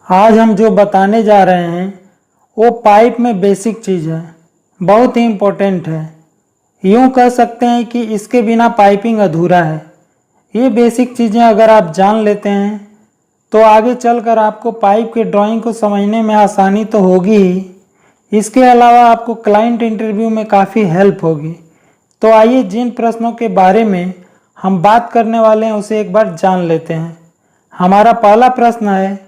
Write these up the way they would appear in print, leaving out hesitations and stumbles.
आज हम जो बताने जा रहे हैं वो पाइप में बेसिक चीज़ है, बहुत ही इम्पोर्टेंट है। यूँ कह सकते हैं कि इसके बिना पाइपिंग अधूरा है। ये बेसिक चीज़ें अगर आप जान लेते हैं तो आगे चलकर आपको पाइप के ड्राइंग को समझने में आसानी तो होगी ही, इसके अलावा आपको क्लाइंट इंटरव्यू में काफ़ी हेल्प होगी। तो आइए जिन प्रश्नों के बारे में हम बात करने वाले हैं उसे एक बार जान लेते हैं। हमारा पहला प्रश्न है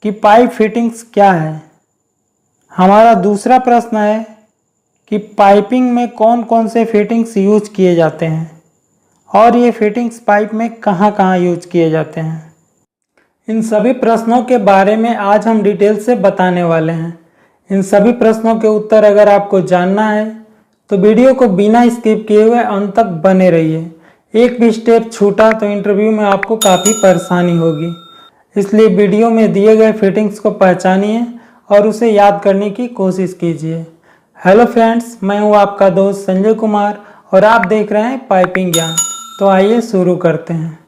कि पाइप फिटिंग्स क्या है। हमारा दूसरा प्रश्न है कि पाइपिंग में कौन कौन से फिटिंग्स यूज किए जाते हैं और ये फिटिंग्स पाइप में कहाँ कहाँ यूज किए जाते हैं। इन सभी प्रश्नों के बारे में आज हम डिटेल से बताने वाले हैं। इन सभी प्रश्नों के उत्तर अगर आपको जानना है तो वीडियो को बिना स्किप किए हुए अंत तक बने रहिए। एक भी स्टेप छूटा तो इंटरव्यू में आपको काफ़ी परेशानी होगी, इसलिए वीडियो में दिए गए फिटिंग्स को पहचानिए और उसे याद करने की कोशिश कीजिए। हेलो फ्रेंड्स, मैं हूं आपका दोस्त संजय कुमार और आप देख रहे हैं पाइपिंग ज्ञान। तो आइए शुरू करते हैं।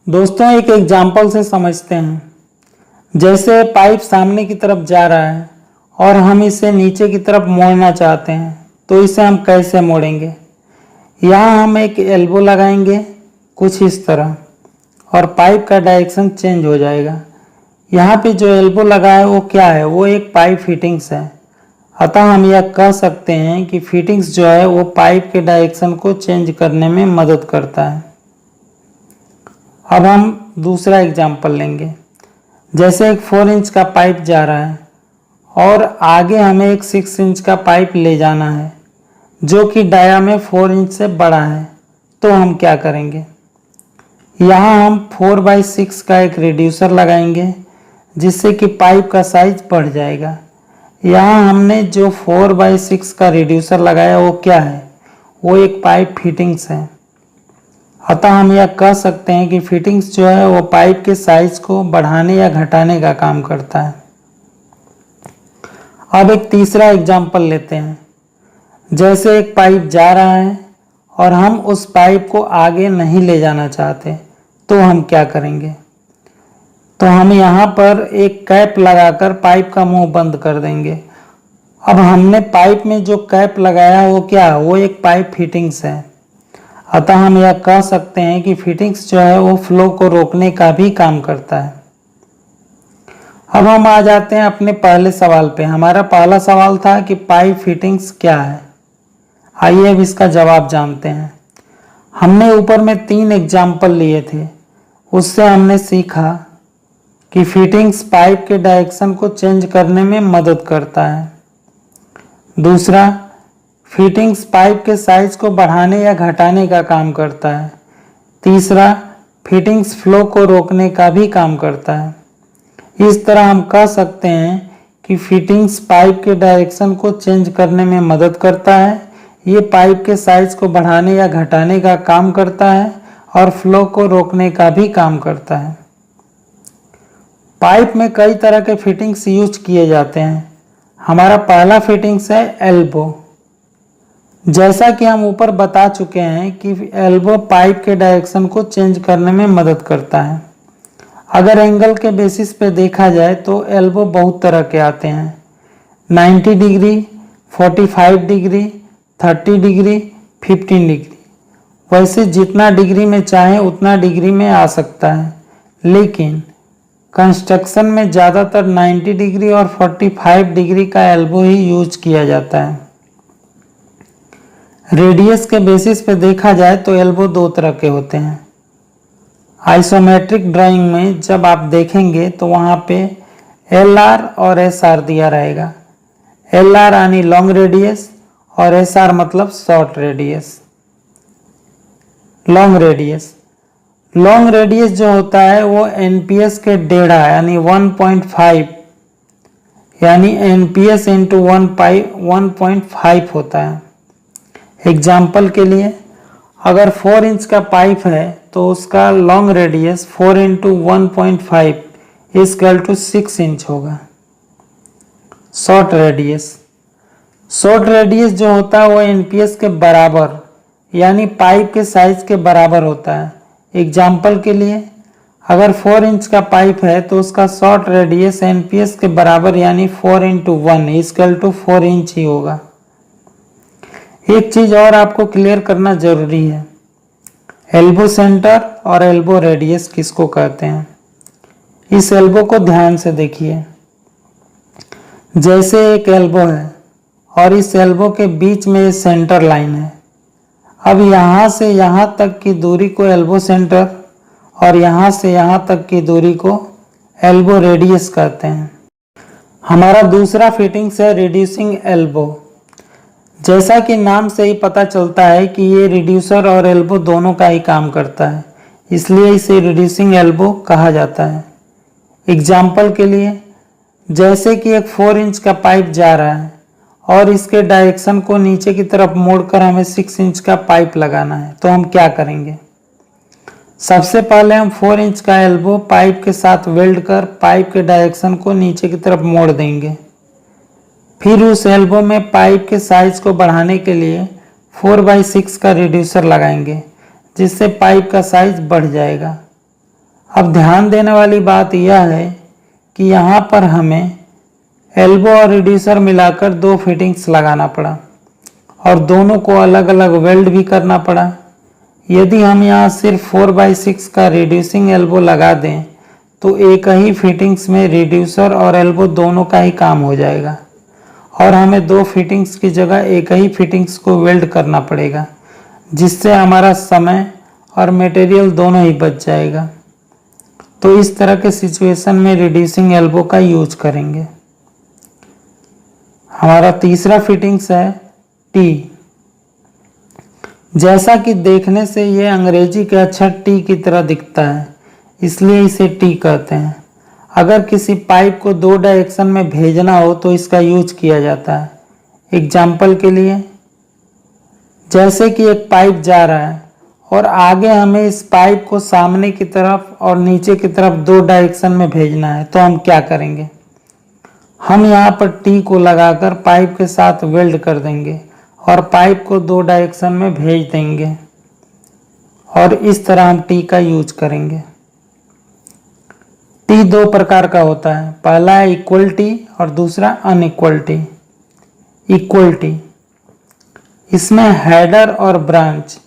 दोस्तों, एक एग्जाम्पल से समझते हैं। जैसे पाइप सामने की तरफ जा रहा है और हम इसे नीचे की तरफ मोड़ना चाहते हैं, तो इसे हम कैसे मोड़ेंगे। यहाँ हम एक एल्बो लगाएंगे कुछ इस तरह और पाइप का डायरेक्शन चेंज हो जाएगा। यहाँ पे जो एल्बो लगा है वो क्या है, वो एक पाइप फिटिंग्स है। अतः हम यह कह सकते हैं कि फिटिंग्स जो है वो पाइप के डायरेक्शन को चेंज करने में मदद करता है। अब हम दूसरा एग्जाम्पल लेंगे। जैसे एक 4 इंच का पाइप जा रहा है और आगे हमें एक 6 इंच का पाइप ले जाना है जो कि डाया में 4 इंच से बड़ा है। तो हम क्या करेंगे, यहाँ हम 4/6 का एक रिड्यूसर लगाएंगे जिससे कि पाइप का साइज बढ़ जाएगा। यहाँ हमने जो 4/6 का रिड्यूसर लगाया वो क्या है, वो एक पाइप फिटिंग्स है। अतः हम यह कह सकते हैं कि फिटिंग्स जो है वो पाइप के साइज को बढ़ाने या घटाने का काम करता है। अब एक तीसरा एग्जाम्पल लेते हैं। जैसे एक पाइप जा रहा है और हम उस पाइप को आगे नहीं ले जाना चाहते, तो हम क्या करेंगे। तो हम यहाँ पर एक कैप लगाकर पाइप का मुंह बंद कर देंगे। अब हमने पाइप में जो कैप लगाया वो क्या है, वो एक पाइप फिटिंग्स है। अतः हम यह कह सकते हैं कि फिटिंग्स जो है वो फ्लो को रोकने का भी काम करता है। अब हम आ जाते हैं अपने पहले सवाल पे। हमारा पहला सवाल था कि पाइप फिटिंग्स क्या है। आइए अब इसका जवाब जानते हैं। हमने ऊपर में 3 एग्जाम्पल लिए थे, उससे हमने सीखा कि फिटिंग्स पाइप के डायरेक्शन को चेंज करने में मदद करता है। दूसरा, फिटिंग्स पाइप के साइज को बढ़ाने या घटाने का काम करता है। तीसरा, फिटिंग्स फ्लो को रोकने का भी काम करता है। इस तरह हम कह सकते हैं कि फिटिंग्स पाइप के डायरेक्शन को चेंज करने में मदद करता है, ये पाइप के साइज को बढ़ाने या घटाने का काम करता है और फ्लो को रोकने का भी काम करता है। पाइप में कई तरह के फिटिंग्स यूज किए जाते हैं। हमारा पहला फिटिंग्स है एल्बो। जैसा कि हम ऊपर बता चुके हैं कि एल्बो पाइप के डायरेक्शन को चेंज करने में मदद करता है। अगर एंगल के बेसिस पे देखा जाए तो एल्बो बहुत तरह के आते हैं, 90 डिग्री, 45 डिग्री, 30 डिग्री, 15 डिग्री। वैसे जितना डिग्री में चाहे उतना डिग्री में आ सकता है, लेकिन कंस्ट्रक्शन में ज़्यादातर 90 डिग्री और 45 डिग्री का एल्बो ही यूज किया जाता है। रेडियस के बेसिस पे देखा जाए तो एल्बो 2 तरह के होते हैं। आइसोमेट्रिक ड्राइंग में जब आप देखेंगे तो वहाँ पे LR और SR दिया रहेगा। LR यानी लॉन्ग रेडियस और SR मतलब शॉर्ट रेडियस। लॉन्ग रेडियस जो होता है वो NPS के 1.5 यानी 1.5 यानी NPS इंटू 1.5 होता है। एग्जाम्पल के लिए, अगर 4 इंच का पाइप है तो उसका long radius 4 into 1.5 equal to 6 inch होगा। शॉर्ट शॉर्ट रेडियस जो होता है वो एनपीएस के बराबर यानी पाइप के साइज के बराबर होता है। एग्जाम्पल के लिए अगर 4 इंच का पाइप है तो उसका शॉर्ट रेडियस एनपीएस के बराबर यानी 4 × 1 इक्वल टू 4 इंच ही होगा। एक चीज और आपको क्लियर करना जरूरी है, एल्बो सेंटर और एल्बो रेडियस किसको कहते हैं। इस एल्बो को ध्यान से देखिए। जैसे एक एल्बो है और इस एल्बो के बीच में सेंटर लाइन है। अब यहाँ से यहाँ तक की दूरी को एल्बो सेंटर और यहाँ से यहाँ तक की दूरी को एल्बो रेडियस कहते हैं। हमारा दूसरा फिटिंग्स है रिड्यूसिंग एल्बो। जैसा कि नाम से ही पता चलता है कि ये रिड्यूसर और एल्बो दोनों का ही काम करता है, इसलिए इसे रिड्यूसिंग एल्बो कहा जाता है। एग्जाम्पल के लिए जैसे कि एक 4 इंच का पाइप जा रहा है और इसके डायरेक्शन को नीचे की तरफ मोड़कर हमें 6 इंच का पाइप लगाना है, तो हम क्या करेंगे। सबसे पहले हम 4 इंच का एल्बो पाइप के साथ वेल्ड कर पाइप के डायरेक्शन को नीचे की तरफ मोड़ देंगे। फिर उस एल्बो में पाइप के साइज को बढ़ाने के लिए 4/6 का रिड्यूसर लगाएंगे, जिससे पाइप का साइज बढ़ जाएगा। अब ध्यान देने वाली बात यह है कि यहाँ पर हमें एल्बो और रिड्यूसर मिलाकर 2 फिटिंग्स लगाना पड़ा और दोनों को अलग अलग वेल्ड भी करना पड़ा। यदि हम यहाँ सिर्फ 4/6 का रिड्यूसिंग एल्बो लगा दें तो एक ही फिटिंग्स में रिड्यूसर और एल्बो दोनों का ही काम हो जाएगा और हमें 2 फिटिंग्स की जगह एक ही फिटिंग्स को वेल्ड करना पड़ेगा, जिससे हमारा समय और मटेरियल दोनों ही बच जाएगा। तो इस तरह के सिचुएशन में रिड्यूसिंग एल्बो का यूज करेंगे। हमारा तीसरा फिटिंग्स है टी। जैसा कि देखने से ये अंग्रेजी के अक्षर टी की तरह दिखता है, इसलिए इसे टी कहते हैं। अगर किसी पाइप को 2 डायरेक्शन में भेजना हो तो इसका यूज किया जाता है। एग्जाम्पल के लिए जैसे कि एक पाइप जा रहा है और आगे हमें इस पाइप को सामने की तरफ और नीचे की तरफ 2 डायरेक्शन में भेजना है, तो हम क्या करेंगे। हम यहाँ पर टी को लगाकर पाइप के साथ वेल्ड कर देंगे और पाइप को 2 डायरेक्शन में भेज देंगे और इस तरह हम टी का यूज करेंगे। टी 2 प्रकार का होता है, पहला है इक्वल टी और दूसरा अनइक्वल टी। इक्वल टी इसमें हेडर और ब्रांच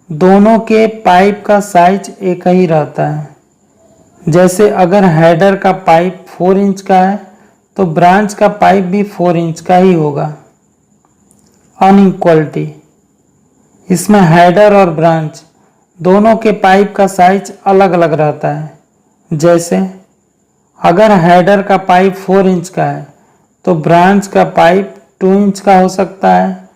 दोनों के पाइप का साइज एक ही रहता है। जैसे अगर हेडर का पाइप 4 इंच का है तो ब्रांच का पाइप भी 4 इंच का ही होगा। अनइक्वल टी इसमें हेडर और ब्रांच दोनों के पाइप का साइज अलग अलग रहता है। जैसे अगर हेडर का पाइप 4 इंच का है तो ब्रांच का पाइप 2 इंच का हो सकता है,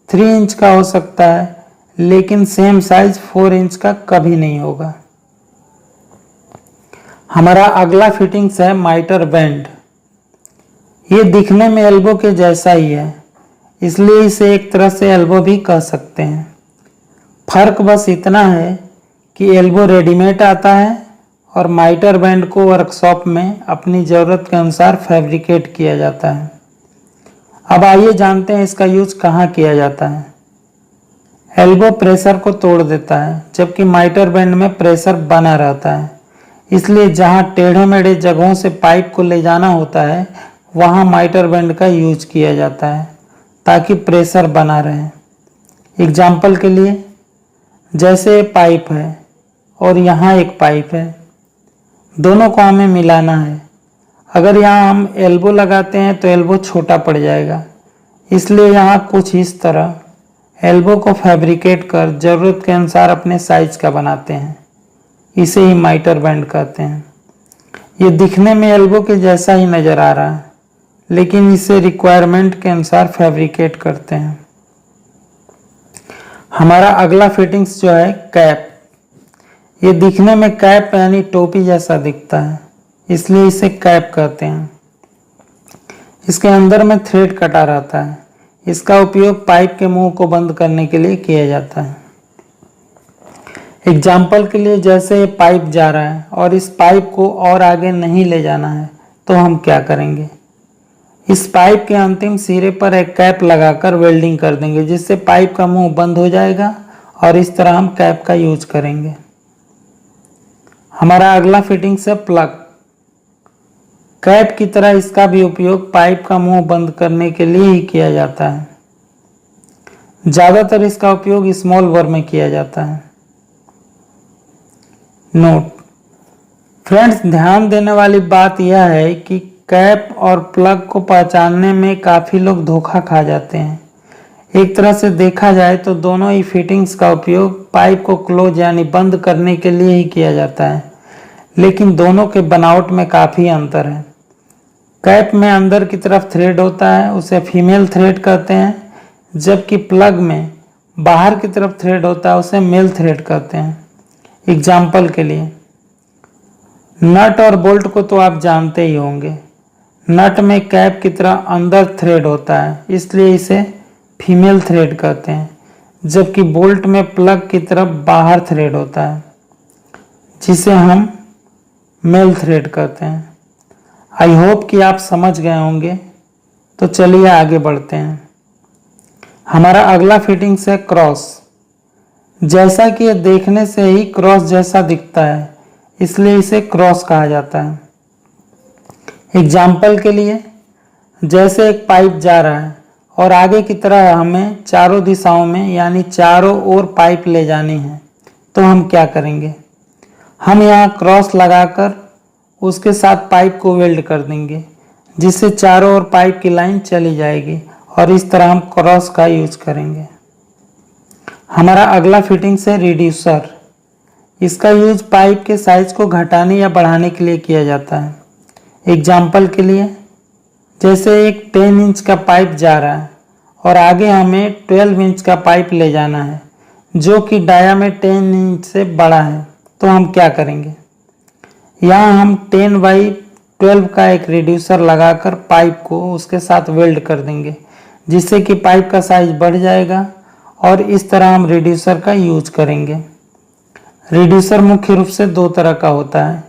3 इंच का हो सकता है, लेकिन सेम साइज 4 इंच का कभी नहीं होगा। हमारा अगला फिटिंग्स है माइटर बेंड। ये दिखने में एल्बो के जैसा ही है, इसलिए इसे एक तरह से एल्बो भी कह सकते हैं। फर्क बस इतना है कि एल्बो रेडीमेड आता है और माइटर बैंड को वर्कशॉप में अपनी ज़रूरत के अनुसार फैब्रिकेट किया जाता है। अब आइए जानते हैं इसका यूज कहाँ किया जाता है। एल्बो प्रेशर को तोड़ देता है, जबकि माइटर बैंड में प्रेशर बना रहता है। इसलिए जहाँ टेढ़े मेढ़े जगहों से पाइप को ले जाना होता है वहाँ माइटर बैंड का यूज किया जाता है ताकि प्रेशर बना रहे। एग्जाम्पल के लिए जैसे पाइप है और यहाँ एक पाइप है, दोनों को हमें मिलाना है। अगर यहाँ हम एल्बो लगाते हैं तो एल्बो छोटा पड़ जाएगा, इसलिए यहाँ कुछ इस तरह एल्बो को फैब्रिकेट कर ज़रूरत के अनुसार अपने साइज का बनाते हैं। इसे ही माइटर बैंड कहते हैं। ये दिखने में एल्बो के जैसा ही नज़र आ रहा है, लेकिन इसे रिक्वायरमेंट के अनुसार फैब्रिकेट करते हैं। हमारा अगला फिटिंग्स जो है कैप। ये दिखने में कैप यानी टोपी जैसा दिखता है, इसलिए इसे कैप कहते हैं। इसके अंदर में थ्रेड कटा रहता है। इसका उपयोग पाइप के मुंह को बंद करने के लिए किया जाता है। एग्जाम्पल के लिए जैसे ये पाइप जा रहा है और इस पाइप को और आगे नहीं ले जाना है तो हम क्या करेंगे। इस पाइप के अंतिम सिरे पर एक कैप लगाकर वेल्डिंग कर देंगे, जिससे पाइप का मुंह बंद हो जाएगा और इस तरह हम कैप का यूज करेंगे। हमारा अगला फिटिंग्स है प्लग। कैप की तरह इसका भी उपयोग पाइप का मुंह बंद करने के लिए ही किया जाता है। ज़्यादातर इसका उपयोग स्मॉल बोर में किया जाता है। नोट फ्रेंड्स, ध्यान देने वाली बात यह है कि कैप और प्लग को पहचानने में काफ़ी लोग धोखा खा जाते हैं। एक तरह से देखा जाए तो दोनों ही फिटिंग्स का उपयोग पाइप को क्लोज यानी बंद करने के लिए ही किया जाता है, लेकिन दोनों के बनावट में काफ़ी अंतर है। कैप में अंदर की तरफ थ्रेड होता है, उसे फीमेल थ्रेड कहते हैं, जबकि प्लग में बाहर की तरफ थ्रेड होता है, उसे मेल थ्रेड कहते हैं। एग्जाम्पल के लिए नट और बोल्ट को तो आप जानते ही होंगे। नट में कैप की तरह अंदर थ्रेड होता है, इसलिए इसे फीमेल थ्रेड कहते हैं, जबकि बोल्ट में प्लग की तरफ बाहर थ्रेड होता है, जिसे हम मेल थ्रेड कहते हैं। आई होप कि आप समझ गए होंगे। तो चलिए आगे बढ़ते हैं। हमारा अगला फिटिंग्स है क्रॉस। जैसा कि यह देखने से ही क्रॉस जैसा दिखता है, इसलिए इसे क्रॉस कहा जाता है। एग्जाम्पल के लिए, जैसे एक पाइप जा रहा है और आगे की तरह हमें चारों दिशाओं में यानी चारों ओर पाइप ले जानी है, तो हम क्या करेंगे? हम यहाँ क्रॉस लगाकर उसके साथ पाइप को वेल्ड कर देंगे, जिससे चारों ओर पाइप की लाइन चली जाएगी और इस तरह हम क्रॉस का यूज करेंगे। हमारा अगला फिटिंग्स है रिड्यूसर। इसका यूज पाइप के साइज को घटाने या बढ़ाने के लिए किया जाता है। एग्जाम्पल के लिए, जैसे एक 10 इंच का पाइप जा रहा है और आगे हमें 12 इंच का पाइप ले जाना है, जो कि डायामीटर 10 इंच से बड़ा है, तो हम क्या करेंगे? यहाँ हम 10/12 का एक रिड्यूसर लगाकर पाइप को उसके साथ वेल्ड कर देंगे, जिससे कि पाइप का साइज बढ़ जाएगा और इस तरह हम रिड्यूसर का यूज करेंगे। रिड्यूसर मुख्य रूप से दो तरह का होता है।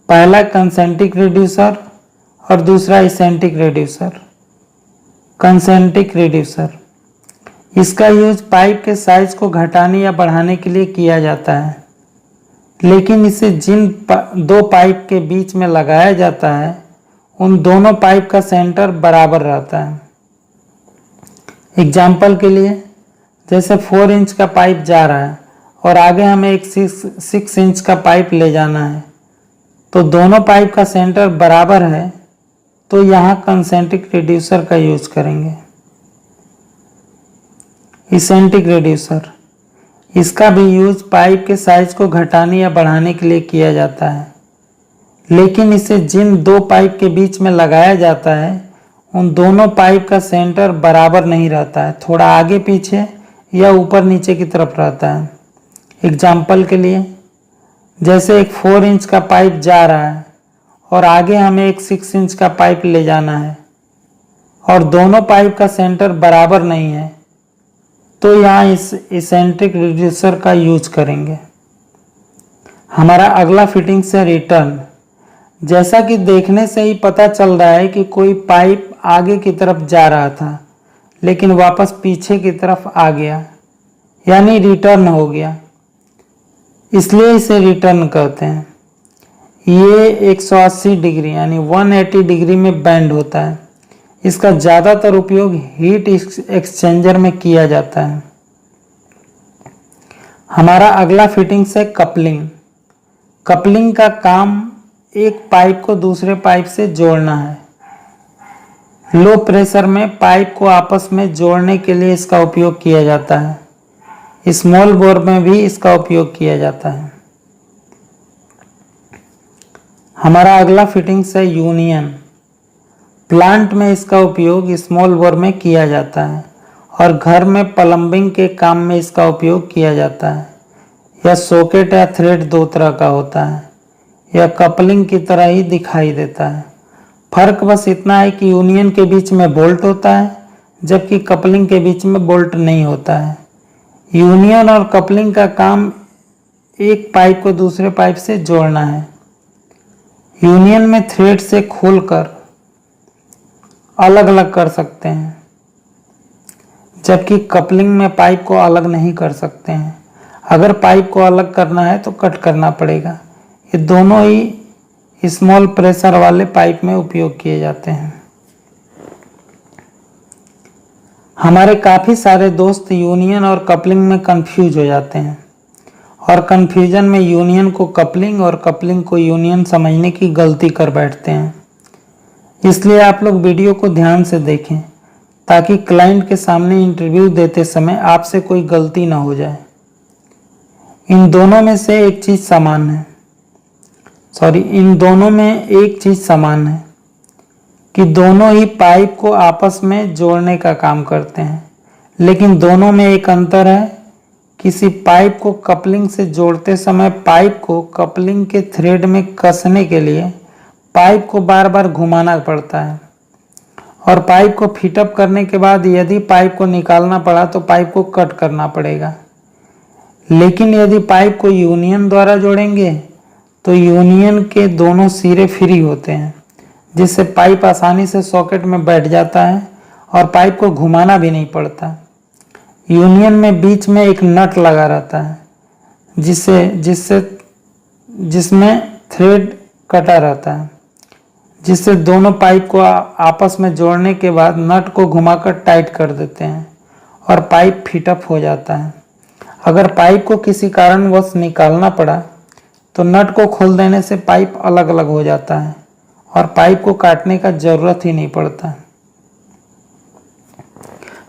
पहला कंसेंट्रिक रिड्यूसर और दूसरा इसेंट्रिक रिड्यूसर। कंसेंट्रिक रिड्यूसर, इसका यूज पाइप के साइज को घटाने या बढ़ाने के लिए किया जाता है, लेकिन इसे जिन दो पाइप के बीच में लगाया जाता है उन दोनों पाइप का सेंटर बराबर रहता है। एग्जाम्पल के लिए, जैसे 4 इंच का पाइप जा रहा है और आगे हमें एक 6 इंच का पाइप ले जाना है, तो दोनों पाइप का सेंटर बराबर है, तो यहाँ कंसेंट्रिक रिड्यूसर का यूज करेंगे। इसेंट्रिक रिड्यूसर, इसका भी यूज पाइप के साइज को घटाने या बढ़ाने के लिए किया जाता है, लेकिन इसे जिन दो पाइप के बीच में लगाया जाता है उन दोनों पाइप का सेंटर बराबर नहीं रहता है, थोड़ा आगे पीछे या ऊपर नीचे की तरफ रहता है। एग्जाम्पल के लिए, जैसे एक 4 इंच का पाइप जा रहा है और आगे हमें एक 6 इंच का पाइप ले जाना है और दोनों पाइप का सेंटर बराबर नहीं है, तो यहाँ इस इसेंट्रिक रिड्यूसर का यूज करेंगे। हमारा अगला फिटिंग्स है रिटर्न। जैसा कि देखने से ही पता चल रहा है कि कोई पाइप आगे की तरफ जा रहा था लेकिन वापस पीछे की तरफ आ गया, यानी रिटर्न हो गया, इसलिए इसे रिटर्न कहते हैं। ये 180 डिग्री यानी 180 डिग्री में बेंड होता है। इसका ज़्यादातर उपयोग हीट एक्सचेंजर में किया जाता है। हमारा अगला फिटिंग्स है कपलिंग। कपलिंग का काम एक पाइप को दूसरे पाइप से जोड़ना है। लो प्रेशर में पाइप को आपस में जोड़ने के लिए इसका उपयोग किया जाता है। स्मॉल बोर में भी इसका उपयोग किया जाता है। हमारा अगला फिटिंग्स है यूनियन। प्लांट में इसका उपयोग स्मॉल बोर में किया जाता है और घर में प्लम्बिंग के काम में इसका उपयोग किया जाता है। यह सॉकेट या थ्रेड दो तरह का होता है। यह कपलिंग की तरह ही दिखाई देता है। फर्क बस इतना है कि यूनियन के बीच में बोल्ट होता है, जबकि कपलिंग के बीच में बोल्ट नहीं होता है। यूनियन और कपलिंग का काम एक पाइप को दूसरे पाइप से जोड़ना है। यूनियन में थ्रेड से खोलकर अलग अलग कर सकते हैं, जबकि कपलिंग में पाइप को अलग नहीं कर सकते हैं। अगर पाइप को अलग करना है तो कट करना पड़ेगा। ये दोनों ही स्मॉल प्रेशर वाले पाइप में उपयोग किए जाते हैं। हमारे काफ़ी सारे दोस्त यूनियन और कपलिंग में कंफ्यूज हो जाते हैं और कंफ्यूजन में यूनियन को कपलिंग और कपलिंग को यूनियन समझने की गलती कर बैठते हैं। इसलिए आप लोग वीडियो को ध्यान से देखें ताकि क्लाइंट के सामने इंटरव्यू देते समय आपसे कोई गलती ना हो जाए। इन दोनों में एक चीज़ समान है कि दोनों ही पाइप को आपस में जोड़ने का काम करते हैं, लेकिन दोनों में एक अंतर है। किसी पाइप को कपलिंग से जोड़ते समय पाइप को कपलिंग के थ्रेड में कसने के लिए पाइप को बार बार घुमाना पड़ता है और पाइप को फिटअप करने के बाद यदि पाइप को निकालना पड़ा तो पाइप को कट करना पड़ेगा। लेकिन यदि पाइप को यूनियन द्वारा जोड़ेंगे तो यूनियन के दोनों सिरे फ्री होते हैं, जिससे पाइप आसानी से सॉकेट में बैठ जाता है और पाइप को घुमाना भी नहीं पड़ता। यूनियन में बीच में एक नट लगा रहता है जिसमें थ्रेड कटा रहता है, जिससे दोनों पाइप को आपस में जोड़ने के बाद नट को घुमाकर टाइट कर देते हैं और पाइप फिटअप हो जाता है। अगर पाइप को किसी कारणवश निकालना पड़ा तो नट को खोल देने से पाइप अलग अलग हो जाता है और पाइप को काटने का जरूरत ही नहीं पड़ता।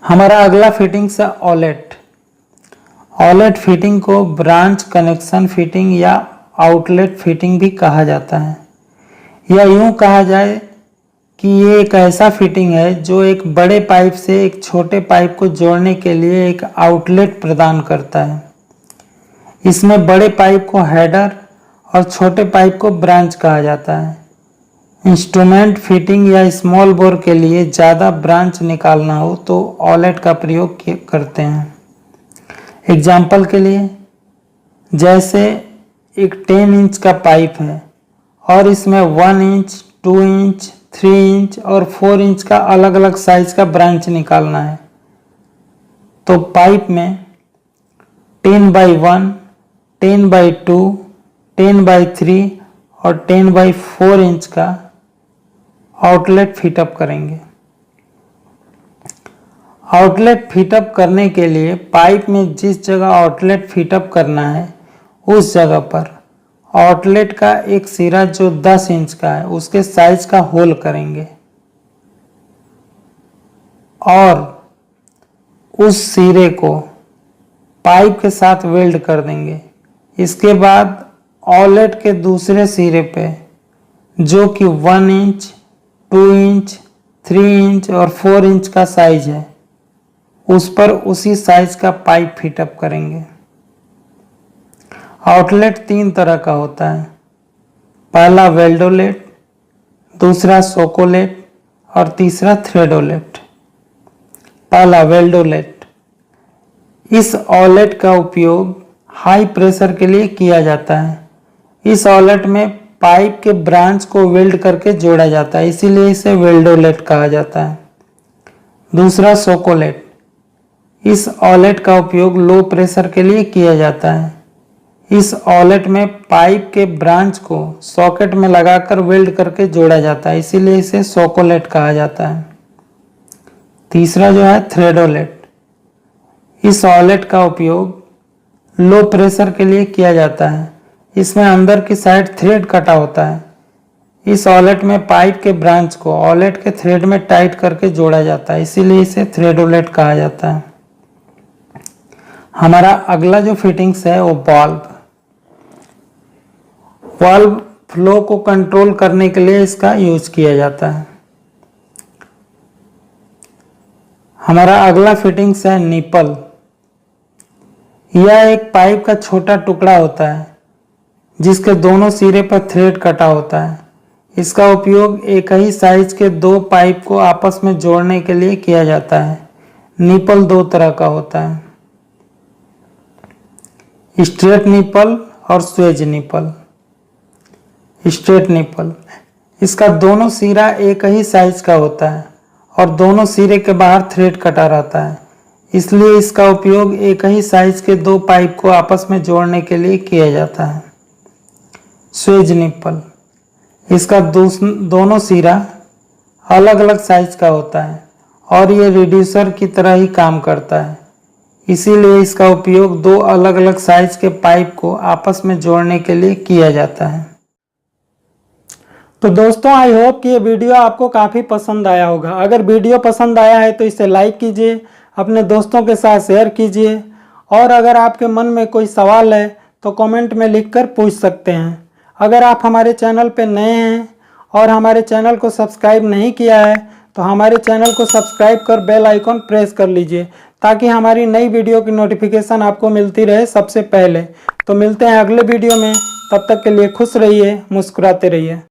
हमारा अगला फिटिंग्स है ऑलेट। ऑलेट फिटिंग को ब्रांच कनेक्शन फिटिंग या आउटलेट फिटिंग भी कहा जाता है, या यूं कहा जाए कि ये एक ऐसा फिटिंग है जो एक बड़े पाइप से एक छोटे पाइप को जोड़ने के लिए एक आउटलेट प्रदान करता है। इसमें बड़े पाइप को हेडर और छोटे पाइप को ब्रांच कहा जाता है। इंस्ट्रूमेंट फिटिंग या स्मॉल बोर के लिए ज़्यादा ब्रांच निकालना हो तो ऑलेट का प्रयोग करते हैं। एग्जाम्पल के लिए, जैसे एक 10 इंच का पाइप है और इसमें 1 इंच, 2 इंच, 3 इंच और 4 इंच का अलग अलग साइज का ब्रांच निकालना है, तो पाइप में 10/1, 10/2, 10/3 और 10/4 इंच का आउटलेट फिटअप करेंगे। आउटलेट फिटअप करने के लिए पाइप में जिस जगह आउटलेट फिटअप करना है उस जगह पर आउटलेट का एक सिरा जो 10 इंच का है उसके साइज का होल करेंगे और उस सिरे को पाइप के साथ वेल्ड कर देंगे। इसके बाद आउटलेट के दूसरे सिरे पे जो कि 1 इंच, 2 इंच, 3 इंच और 4 इंच का साइज है उस पर उसी साइज का पाइप फिटअप करेंगे। आउटलेट 3 तरह का होता है, पहला वेल्डोलेट, दूसरा सोकोलेट और तीसरा थ्रेडोलेट। पहला वेल्डोलेट, इस आउटलेट का उपयोग हाई प्रेशर के लिए किया जाता है। इस आउटलेट में पाइप के ब्रांच को वेल्ड करके जोड़ा जाता है, इसीलिए इसे वेल्डोलेट कहा जाता है। दूसरा सोकोलेट, इस आउटलेट का उपयोग लो प्रेशर के लिए किया जाता है। इस आउटलेट में पाइप के ब्रांच को सॉकेट में लगाकर वेल्ड करके जोड़ा जाता है, इसीलिए इसे सोकोलेट कहा जाता है। तीसरा जो है थ्रेडोलेट, इस आउटलेट का उपयोग लो प्रेशर के लिए किया जाता है। इसमें अंदर की साइड थ्रेड कटा होता है। इस आउटलेट में पाइप के ब्रांच को आउटलेट के थ्रेड में टाइट करके जोड़ा जाता है, इसीलिए इसे थ्रेडोलेट कहा जाता है। हमारा अगला जो फिटिंग्स है वो वाल्व फ्लो को कंट्रोल करने के लिए इसका यूज किया जाता है। हमारा अगला फिटिंग्स है निपल। यह एक पाइप का छोटा टुकड़ा होता है जिसके दोनों सिरे पर थ्रेड कटा होता है। इसका उपयोग एक ही साइज के 2 पाइप को आपस में जोड़ने के लिए किया जाता है। निपल 2 तरह का होता है, स्ट्रेट निपल और स्वेज निपल। स्ट्रेट निपल, इसका दोनों सिरा एक ही साइज का होता है और दोनों सिरे के बाहर थ्रेड कटा रहता है, इसलिए इसका उपयोग एक ही साइज के दो पाइप को आपस में जोड़ने के लिए किया जाता है। स्वेज निप्पल, इसका दोनों सिरा अलग अलग साइज का होता है और ये रिड्यूसर की तरह ही काम करता है, इसीलिए इसका उपयोग दो अलग अलग साइज के पाइप को आपस में जोड़ने के लिए किया जाता है। तो दोस्तों आई होप कि ये वीडियो आपको काफ़ी पसंद आया होगा। अगर वीडियो पसंद आया है तो इसे लाइक कीजिए, अपने दोस्तों के साथ शेयर कीजिए और अगर आपके मन में कोई सवाल है तो कमेंट में लिखकर पूछ सकते हैं। अगर आप हमारे चैनल पर नए हैं और हमारे चैनल को सब्सक्राइब नहीं किया है तो हमारे चैनल को सब्सक्राइब कर बेल आइकॉन प्रेस कर लीजिए ताकि हमारी नई वीडियो की नोटिफिकेशन आपको मिलती रहे सबसे पहले। तो मिलते हैं अगले वीडियो में, तब तक के लिए खुश रहिए, मुस्कुराते रहिए।